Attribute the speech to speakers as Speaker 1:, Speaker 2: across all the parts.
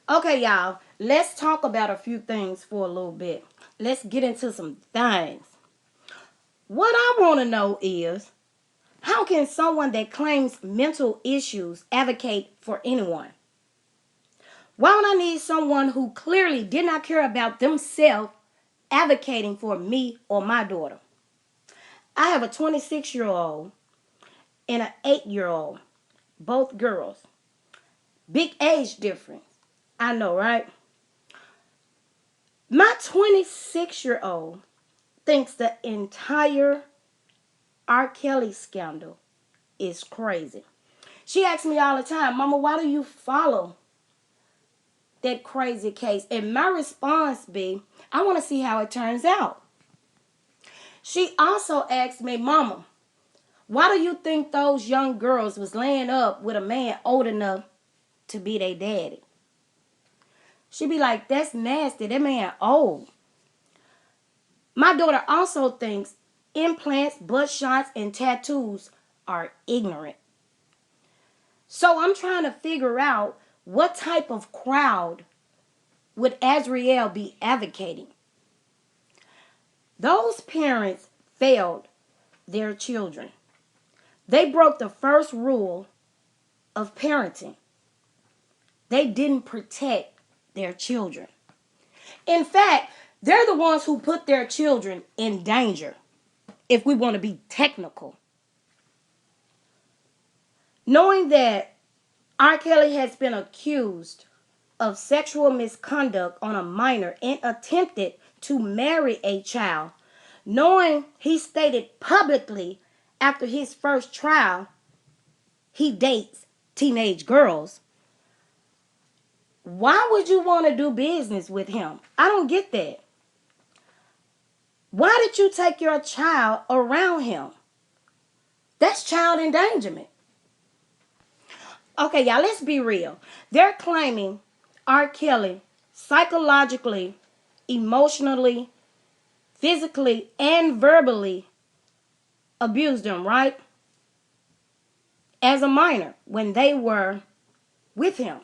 Speaker 1: Okay, y'all, let's talk about a few things for a little bit. Let's get into some things. What I want to know is how can someone that claims mental issues advocate for anyone? Why would I need someone who clearly did not care about themselves advocating for me or my daughter? I have a 26-year-old and an 8-year-old, both girls. Big age difference. I know, right? My 26-year-old thinks the entire R. Kelly scandal is crazy. She asks me all the time, Mama, why do you follow that crazy case? And my response be, I want to see how it turns out. She also asked me, Mama, why do you think those young girls was laying up with a man old enough to be their daddy? She be like, that's nasty. That man old. My daughter also thinks implants, blood shots, and tattoos are ignorant. So I'm trying to figure out what type of crowd would Azriel be advocating. Those parents failed their children. They broke the first rule of parenting. They didn't protect their children. In fact, they're the ones who put their children in danger, if we want to be technical. Knowing that R. Kelly has been accused of sexual misconduct on a minor and attempted to marry a child, knowing he stated publicly after his first trial he dates teenage girls, why would you want to do business with him? I don't get that. Why did you take your child around him? That's child endangerment. Okay, y'all, let's be real. They're claiming R. Kelly psychologically, emotionally, physically, and verbally abused them, right? As a minor when they were with him.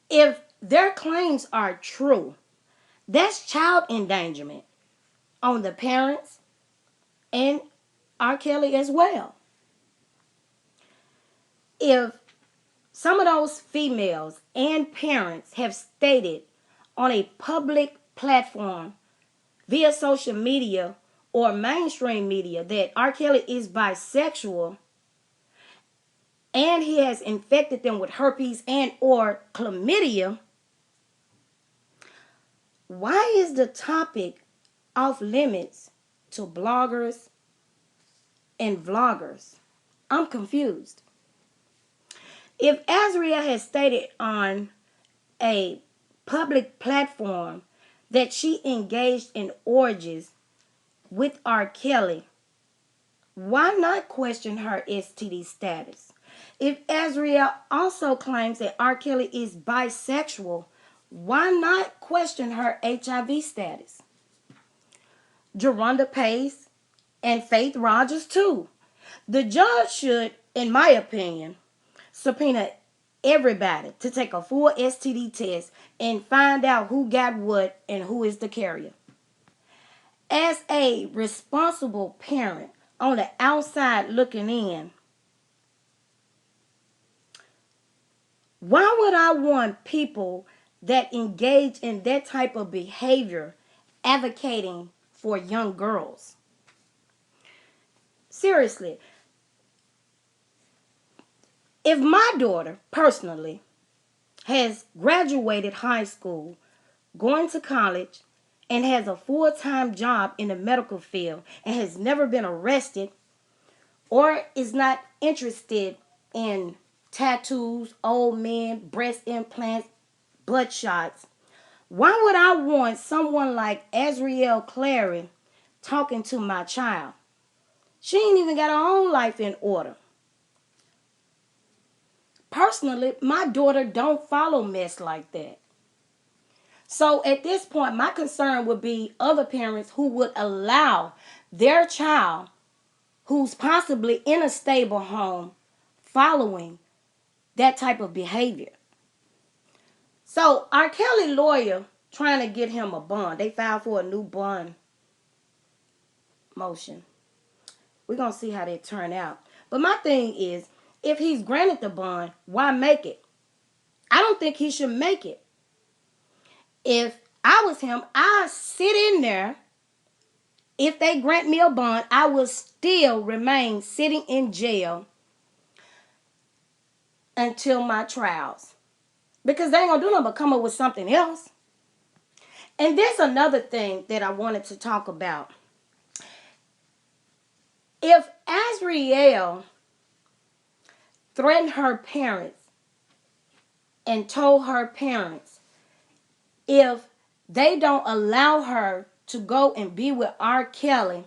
Speaker 1: If their claims are true, that's child endangerment on the parents and R. Kelly as well. If some of those females and parents have stated on a public platform via social media or mainstream media that R. Kelly is bisexual and he has infected them with herpes and or chlamydia, why is the topic off limits to bloggers and vloggers? I'm confused. If Azriel has stated on a public platform that she engaged in orgies with R. Kelly, why not question her STD status? If Azriel also claims that R. Kelly is bisexual, why not question her HIV status? Geronda Pace and Faith Rogers too. The judge should, in my opinion, subpoena everybody to take a full STD test and find out who got what and who is the carrier. As a responsible parent on the outside looking in, why would I want people that engage in that type of behavior advocating for young girls? Seriously, if my daughter personally has graduated high school, going to college, and has a full-time job in the medical field and has never been arrested or is not interested in tattoos, old men, breast implants, blood shots, why would I want someone like Azriel Clary talking to my child? She ain't even got her own life in order. Personally, my daughter don't follow mess like that. So at this point, my concern would be other parents who would allow their child who's possibly in a stable home following that type of behavior. So R. Kelly lawyer trying to get him a bond. They filed for a new bond motion. We're going to see how that turn out. But my thing is, if he's granted the bond, why make it? I don't think he should make it. If I was him, I'd sit in there. If they grant me a bond, I will still remain sitting in jail until my trials. Because they ain't going to do nothing but come up with something else. And there's another thing that I wanted to talk about. If Azriel threatened her parents and told her parents if they don't allow her to go and be with R. Kelly,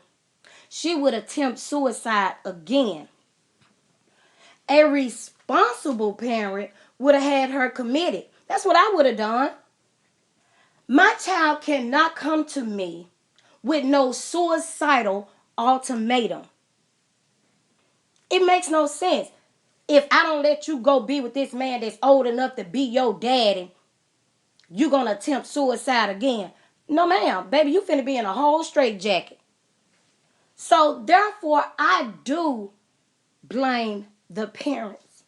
Speaker 1: she would attempt suicide again. A responsible parent would have had her committed. That's what I would have done. My child cannot come to me with no suicidal ultimatum. It makes no sense. If I don't let you go be with this man that's old enough to be your daddy, you gonna attempt suicide again. No, ma'am. Baby, you finna be in a whole straitjacket. So, therefore, I do blame the parents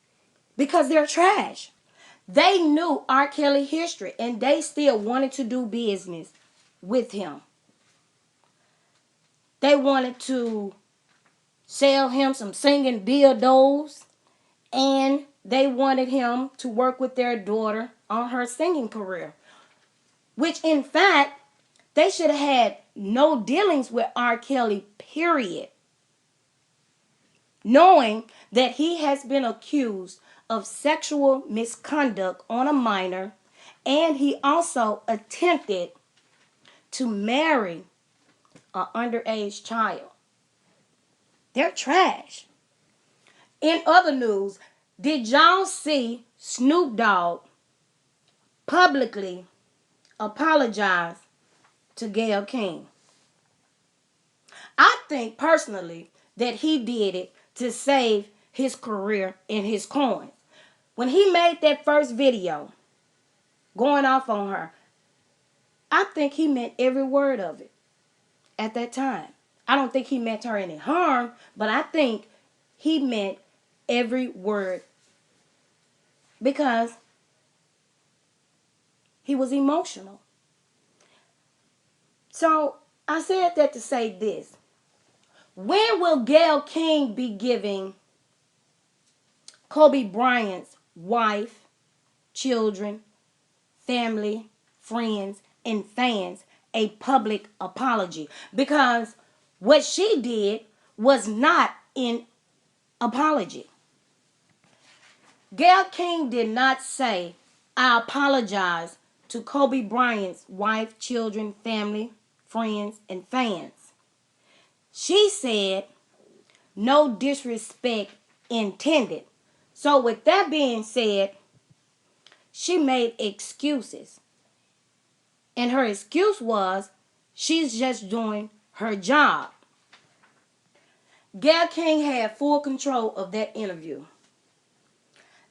Speaker 1: because they're trash. They knew R. Kelly history and they still wanted to do business with him. They wanted to sell him some singing dildos and they wanted him to work with their daughter on her singing career. Which, in fact, they should have had no dealings with R. Kelly, period. Knowing that he has been accused of sexual misconduct on a minor, and he also attempted to marry an underage child. They're trash. In other news, did y'all see Snoop Dogg publicly apologize to Gayle King? I think personally that he did it to save his career and his coins. When he made that first video going off on her, I think he meant every word of it at that time. I don't think he meant her any harm, but I think he meant every word because he was emotional. So I said that to say this. When will Gayle King be giving Kobe Bryant's wife, children, family, friends, and fans a public apology? Because what she did was not an apology. Gayle King did not say, I apologize to Kobe Bryant's wife, children, family, friends, and fans. She said, no disrespect intended. So with that being said, she made excuses. And her excuse was she's just doing her job. Gayle King had full control of that interview.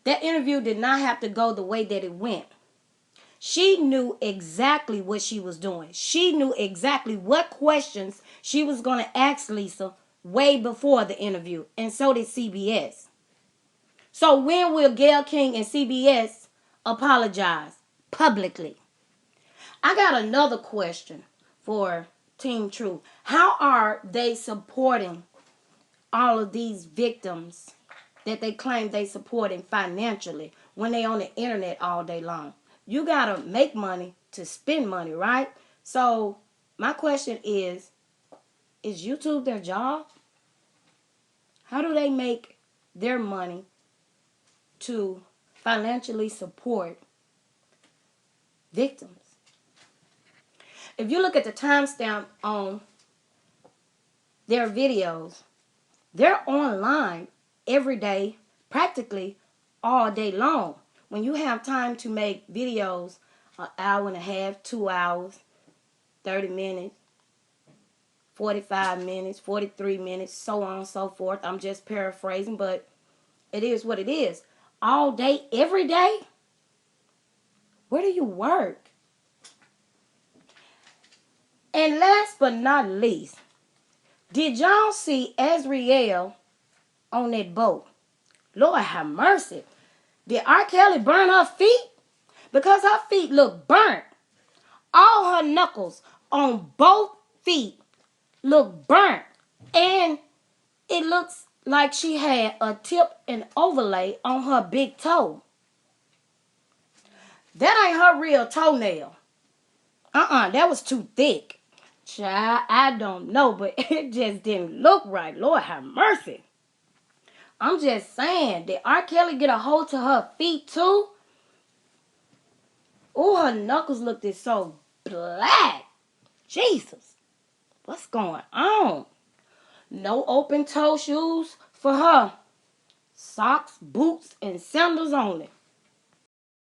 Speaker 1: That interview did not have to go the way that it went. She knew exactly what she was doing. She knew exactly what questions she was going to ask Lisa way before the interview. And so did CBS. So when will Gayle King and CBS apologize publicly? I got another question for Team Truth. How are they supporting all of these victims that they claim they supporting financially when they on the internet all day long? You got to make money to spend money, right? So my question is YouTube their job? How do they make their money to financially support victims? If you look at the timestamp on their videos, they're online every day, practically all day long. When you have time to make videos, an hour and a half, 2 hours, 30 minutes, 45 minutes, 43 minutes, so on and so forth. I'm just paraphrasing, but it is what it is. All day, every day, Where do you work? And last but not least, did y'all see Azriel on that boat? Lord have mercy. Did R. Kelly burn her feet? Because her feet look burnt. All her knuckles on both feet look burnt. And it looks like she had a tip and overlay on her big toe. That ain't her real toenail. That was too thick. Child, I don't know, but it just didn't look right. Lord have mercy. I'm just saying, did R. Kelly get a hold to her feet too? Oh, her knuckles looked so black. Jesus, what's going on? No open toe shoes for her. Socks, boots, and sandals only.